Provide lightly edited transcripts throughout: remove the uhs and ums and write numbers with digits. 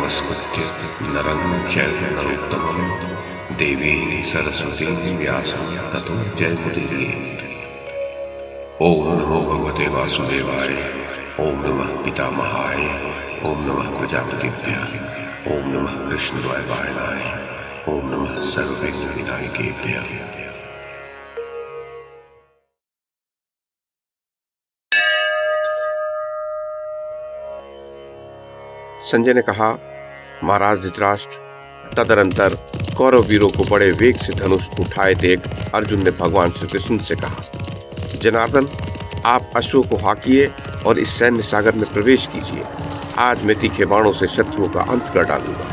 नमस्कृत्य नरं चैव नरोत्तमं देवीं सरस्वतीं व्यासं ततो जयमुदीरयेत्। ओम नमो भगवते वासुदेवाय, ओम नमः पितामहाय, ओम नमः प्रजापतिभ्यः, ओम नमः कृष्णद्वैपायनाय, ओम नमः सर्वविघ्नविनायकेभ्यः। संजय ने कहा, महाराज धृतराष्ट्र, तदनंतर कौरव वीरों को बड़े वेग से धनुष उठाए देख अर्जुन ने भगवान श्री कृष्ण से कहा, जनार्दन, आप अश्वों को हाकिए और इस सैन्य सागर में प्रवेश कीजिए। आज मैं तीखे बाणों से शत्रुओं का अंत कर डालूंगा।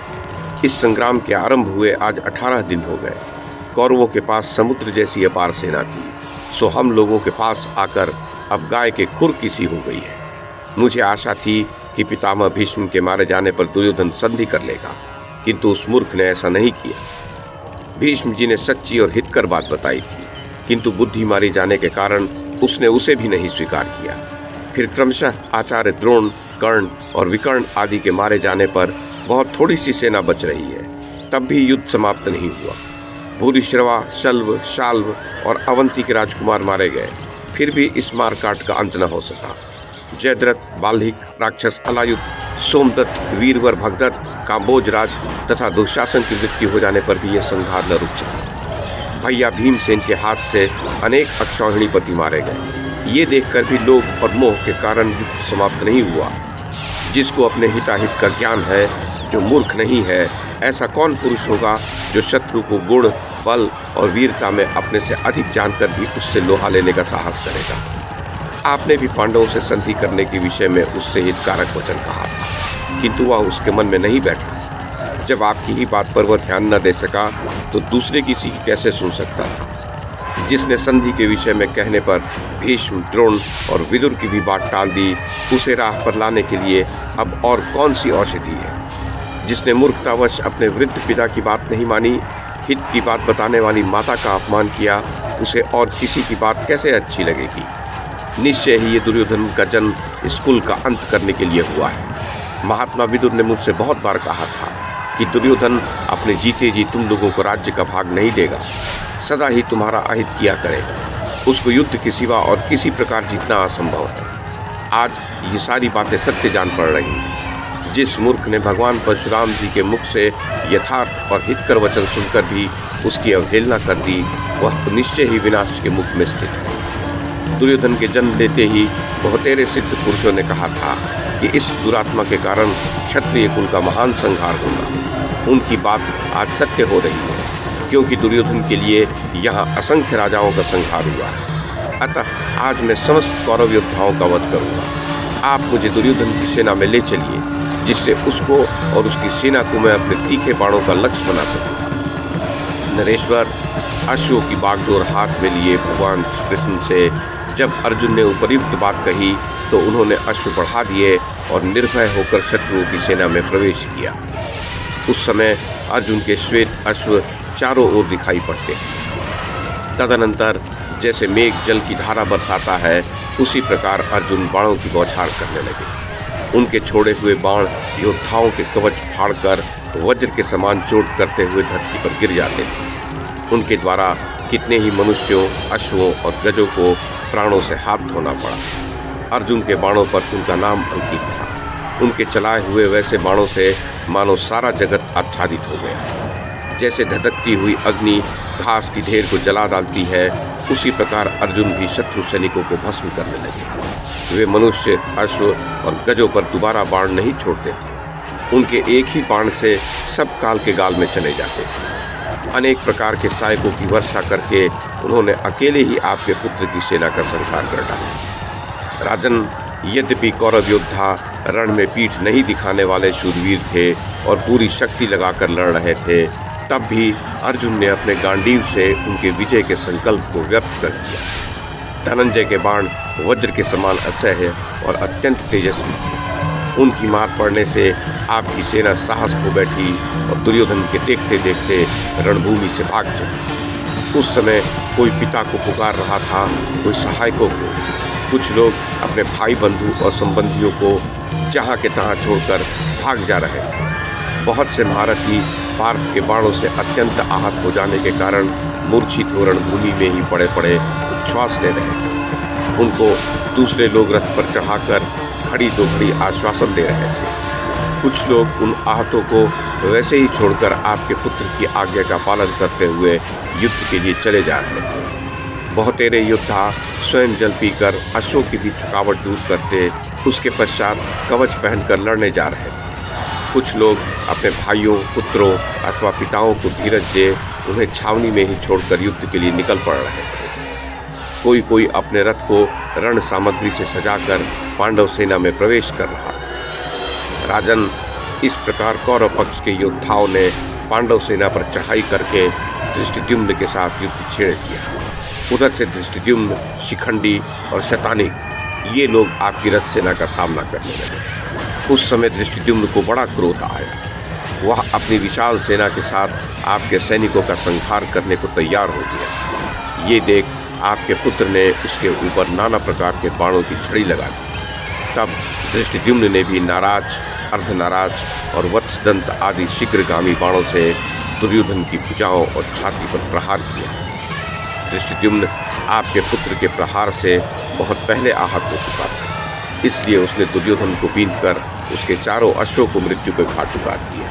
इस संग्राम के आरंभ हुए आज 18 दिन हो गए। कौरवों के पास समुद्र जैसी अपार सेना थी, सो हम लोगों के पास आकर अब गाय के खुर की सी हो गई है। मुझे आशा थी कि पितामह भीष्म के मारे जाने पर दुर्योधन संधि कर लेगा, किंतु उस मूर्ख ने ऐसा नहीं किया। भीष्म जी ने सच्ची और हितकर बात बताई थी, किंतु बुद्धि मारी जाने के कारण उसने उसे भी नहीं स्वीकार किया। फिर क्रमशः आचार्य द्रोण, कर्ण और विकर्ण आदि के मारे जाने पर बहुत थोड़ी सी सेना बच रही है, तब भी युद्ध समाप्त नहीं हुआ। भूरिश्रवा, शल्व, शाल्व और अवंती के राजकुमार मारे गए, फिर भी इस मारकाट का अंत न हो सका। जयद्रथ, बाल्हिक, राक्षस अलायुध, सोमदत्त, वीरवर भगदत्त, काम्बोजराज तथा दुशासन की मृत्यु हो जाने पर भी यह संहार न रुक सका। भैया भीमसेन के हाथ से अनेक अक्षौहिणीपति मारे गए। ये देखकर भी लोभ और मोह के कारण युद्ध समाप्त नहीं हुआ। जिसको अपने हिताहित का ज्ञान है, जो मूर्ख नहीं है, ऐसा कौन पुरुष होगा जो शत्रु को गुण, बल और वीरता में अपने से अधिक जानकर भी उससे लोहा लेने का साहस करेगा। आपने भी पांडवों से संधि करने के विषय में उससे हितकारक वचन कहा था, किंतु वह उसके मन में नहीं बैठा। जब आपकी ही बात पर वह ध्यान न दे सका तो दूसरे किसी की कैसे सुन सकता था। जिसने संधि के विषय में कहने पर भीष्म, द्रोण और विदुर की भी बात टाल दी, उसे राह पर लाने के लिए अब और कौन सी औषधि है। जिसने मूर्खतावश अपने वृद्ध पिता की बात नहीं मानी, हित की बात बताने वाली माता का अपमान किया, उसे और किसी की बात कैसे अच्छी लगेगी। निश्चय ही ये दुर्योधन का जन्म इस कुल का अंत करने के लिए हुआ है। महात्मा विदुर ने मुझसे बहुत बार कहा था कि दुर्योधन अपने जीते जी तुम लोगों को राज्य का भाग नहीं देगा, सदा ही तुम्हारा अहित किया करेगा। उसको युद्ध के सिवा और किसी प्रकार जीतना असंभव है। आज ये सारी बातें सत्य जान पड़ रही हैं। जिस मूर्ख ने भगवान परशुराम जी के मुख से यथार्थ और हितकर वचन सुनकर भी उसकी अवहेलना कर दी, वह निश्चय ही विनाश के मुख में स्थित है। दुर्योधन के जन्म लेते ही बहुतेरे सिद्ध पुरुषों ने कहा था कि इस दुरात्मा के कारण क्षत्रिय कुल का महान संहार होगा। उनकी बात आज सत्य हो रही है, क्योंकि दुर्योधन के लिए यहाँ असंख्य राजाओं का संहार हुआ है। अतः आज मैं समस्त कौरव योद्धाओं का वध करूँगा। आप मुझे दुर्योधन की सेना में ले चलिए, जिससे उसको और उसकी सेना को मैं अपने तीखे बाणों का लक्ष्य बना सकूँ। नरेश्वर, अश्वों की बागडोर हाथ में लिए भगवान कृष्ण से जब अर्जुन ने उपयुक्त बात कही तो उन्होंने अश्व बढ़ा दिए और निर्भय होकर शत्रुओं की सेना में प्रवेश किया। उस समय अर्जुन के श्वेत अश्व चारों ओर दिखाई पड़ते हैं। तदनंतर जैसे मेघ जल की धारा बरसाता है, उसी प्रकार अर्जुन बाणों की बौछार करने लगे। उनके छोड़े हुए बाण योद्धाओं के कवच फाड़कर वज्र के समान चोट करते हुए धरती पर गिर जाते थे। उनके द्वारा कितने ही मनुष्यों, अश्वों और गजों को प्राणों से हाथ धोना पड़ा। अर्जुन के बाणों पर उनका नाम अंकित था। उनके चलाए हुए वैसे बाणों से मानो सारा जगत आच्छादित हो गया। जैसे धधकती हुई अग्नि घास की ढेर को जला डालती है, उसी प्रकार अर्जुन भी शत्रु सैनिकों को भस्म करने लगे। वे मनुष्य, अश्व और गजों पर दोबारा बाण नहीं छोड़ते थे। उनके एक ही बाण से सब काल के गाल में चले जाते थे। अनेक प्रकार के सहायकों की वर्षा करके उन्होंने अकेले ही आपके पुत्र की सेना का संहार कर डाला। राजन, यद्यपि कौरव योद्धा रण में पीठ नहीं दिखाने वाले शूरवीर थे और पूरी शक्ति लगाकर लड़ रहे थे, तब भी अर्जुन ने अपने गांडीव से उनके विजय के संकल्प को व्यक्त कर दिया। धनंजय के बाण वज्र के समान असह्य और अत्यंत तेजस्वी थे। उनकी मार पड़ने से आपकी सेना साहस खो बैठी और दुर्योधन के देखते देखते रणभूमि से भाग चली। उस समय कोई पिता को पुकार रहा था, कोई सहायकों को। कुछ लोग अपने भाई बंधु और संबंधियों को जहाँ के तहाँ छोड़कर भाग जा रहे थे। बहुत से महारथी पार्थ के बाणों से अत्यंत आहत हो जाने के कारण मूर्छित हो रणभूमि में ही पड़े पड़े उच्छ्वास ले रहे थे। उनको दूसरे लोग रथ पर चढ़ाकर खड़ी दो खड़ी आश्वासन दे रहे थे। कुछ लोग उन आहतों को वैसे ही छोड़कर आपके पुत्र की आज्ञा का पालन करते हुए युद्ध के लिए चले जा रहे थे। बहुतेरे योद्धा स्वयं जल पीकर अश्वों की भी थकावट दूर करते उसके पश्चात कवच पहनकर लड़ने जा रहे थे। कुछ लोग अपने भाइयों, पुत्रों अथवा पिताओं को धीरज दे उन्हें छावनी में ही छोड़कर युद्ध के लिए निकल पड़ रहे थे। कोई कोई अपने रथ को रण सामग्री से सजाकर पांडव सेना में प्रवेश कर रहा। राजन, इस प्रकार कौरव पक्ष के योद्धाओं ने पांडव सेना पर चढ़ाई करके धृष्टद्युम्न के साथ युद्ध छेड़ दिया। उधर से धृष्टद्युम्न, शिखंडी और शतानिक ये लोग आपकी रथ सेना का सामना करने लगे। उस समय धृष्टद्युम्न को बड़ा क्रोध आया। वह अपनी विशाल सेना के साथ आपके सैनिकों का संहार करने को तैयार हो गया। ये देख आपके पुत्र ने उसके ऊपर नाना प्रकार के बाणों की छड़ी लगा दी। तब धृष्टद्युम्न ने भी नाराज, अर्धनाराज और वत्सदंत आदि शीघ्रगामी बाणों से दुर्योधन की भुजाओं और छाती पर प्रहार किया। धृष्टद्युम्न आपके पुत्र के प्रहार से बहुत पहले आहत हो चुका था, इसलिए उसने दुर्योधन को बीनकर उसके चारों अश्वों को मृत्यु के घाट उतार दिया।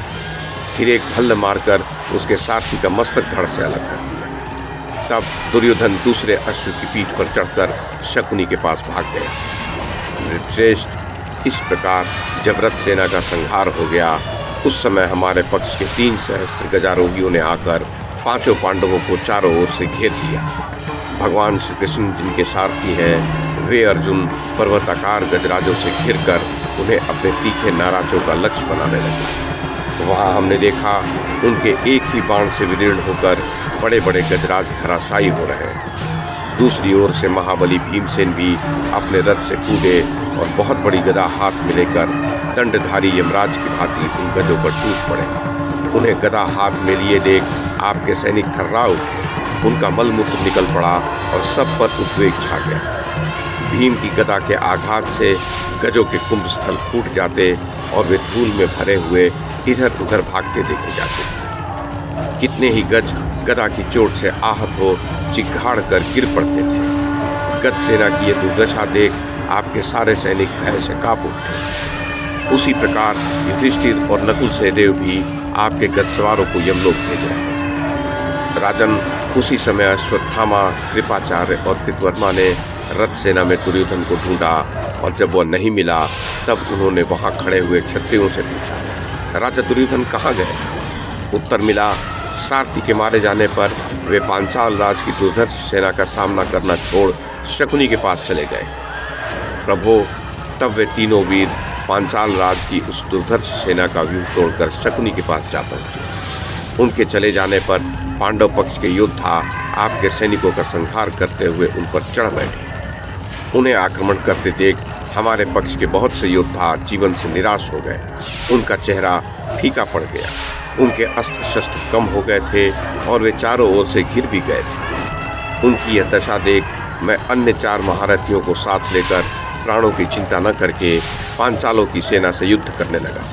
फिर एक भल्ल मारकर उसके सारथी का मस्तक धड़ से अलग कर दिया। तब दुर्योधन दूसरे अश्व की पीठ पर चढ़कर शकुनी के पास भाग गया। नृपश्रेष्ठ, इस प्रकार जब रथ सेना का संहार हो गया, उस समय हमारे पक्ष के 3 सहस्त्र गजारोहियों ने आकर 5 पांडवों को चारों ओर से घेर लिया। भगवान श्री कृष्ण जिनके सारथी हैं, वे अर्जुन पर्वताकार गजराजों से घिरकर उन्हें अपने तीखे नाराजों का लक्ष्य बनाने लगे। वहां हमने देखा उनके एक ही बाण से विदीर्ण होकर बड़े बड़े गजराज धराशायी हो रहे हैं। दूसरी ओर से महाबली भीमसेन भी अपने रथ से कूदे और बहुत बड़ी गदा हाथ में लेकर दंडधारी यमराज की भांति उन गजों पर टूट पड़े। उन्हें गदा हाथ में लिए देख आपके सैनिक थर्रा उठे। उनका मलमूत्र निकल पड़ा और सब पर उद्वेग छा गया। भीम की गदा के आघात से गजों के कुंभ स्थल फूट जाते और वे धूल में भरे हुए इधर उधर भागते देखे जाते। कितने ही गज गदा की चोट से आहत हो चिघाड़ कर गिर पड़ते थे। गज सेना की ये दुर्दशा देख आपके सारे सैनिक भय से कांप उठे। उसी प्रकार युधिष्ठिर और नकुल सहदेव भी आपके गज सवारों को यमलोक भेज रहे हैं। राजन, उसी समय अश्वत्थामा, कृपाचार्य और कृतवर्मा ने रथ सेना में दुर्योधन को ढूंढा और जब वह नहीं मिला तब उन्होंने वहां खड़े हुए क्षत्रियों से पूछा, राजा दुर्योधन कहाँ गए? उत्तर मिला, सारथी के मारे जाने पर वे पांचाल राज की दुर्धर्ष सेना का सामना करना छोड़ शकुनी के पास चले गए। प्रभो, तब वे तीनों वीर पांचाल राज की उस दुर्धर्ष सेना का व्यूह तोड़कर शकुनी के पास जा पहुंचे। उनके चले जाने पर पांडव पक्ष के योद्धा आपके सैनिकों का संहार करते हुए उन पर चढ़ बैठे। उन्हें आक्रमण करते देख हमारे पक्ष के बहुत से योद्धा जीवन से निराश हो गए। उनका चेहरा फीका पड़ गया। उनके अस्त्र शस्त्र कम हो गए थे और वे चारों ओर से घिर भी गए थे। उनकी यह दशा देख मैं अन्य 4 महारथियों को साथ लेकर प्राणों की चिंता न करके पांचालों की सेना से युद्ध करने लगा,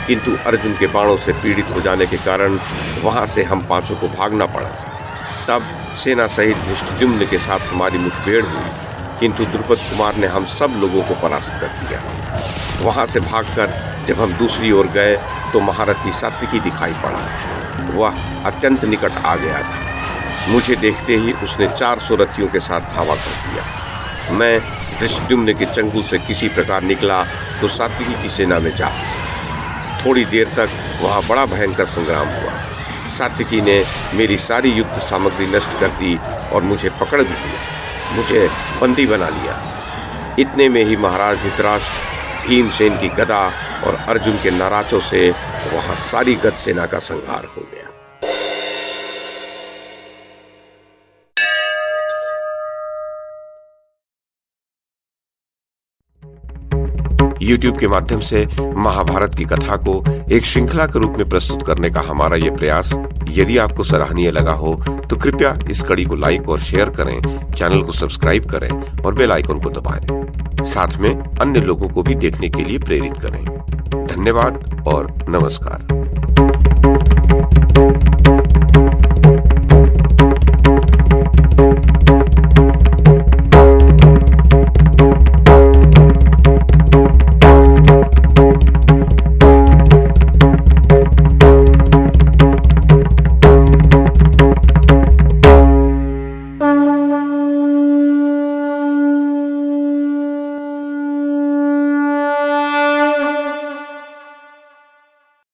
किंतु अर्जुन के बाणों से पीड़ित हो जाने के कारण वहां से हम 5 को भागना पड़ा। तब सेना सहित धृष्टद्युम्न के साथ हमारी मुठभेड़ हुई, किंतु द्रुपद कुमार ने हम सब लोगों को परास्त कर दिया। वहां से भागकर जब हम दूसरी ओर गए तो महारथी सात्विकी दिखाई पड़ा। वह अत्यंत निकट आ गया था। मुझे देखते ही उसने 400 रथियों के साथ धावा कर दिया। मैं धृष्टद्युम्न के चंगुल से किसी प्रकार निकला तो सात्विकी की सेना में जा फंसा। थोड़ी देर तक वहाँ बड़ा भयंकर संग्राम हुआ। सात्विकी ने मेरी सारी युद्ध सामग्री नष्ट कर दी और मुझे पकड़ भी लिया, मुझे बंदी बना लिया। इतने में ही महाराज धृतराष्ट्र, भीमसेन की गदा और अर्जुन के नाराजों से वहां सारी गज सेना का संहार हो गया। YouTube के माध्यम से महाभारत की कथा को एक श्रृंखला के रूप में प्रस्तुत करने का हमारा ये प्रयास यदि आपको सराहनीय लगा हो तो कृपया इस कड़ी को लाइक और शेयर करें, चैनल को सब्सक्राइब करें और बेल आइकन को दबाएं। साथ में अन्य लोगों को भी देखने के लिए प्रेरित करें। धन्यवाद और नमस्कार। है।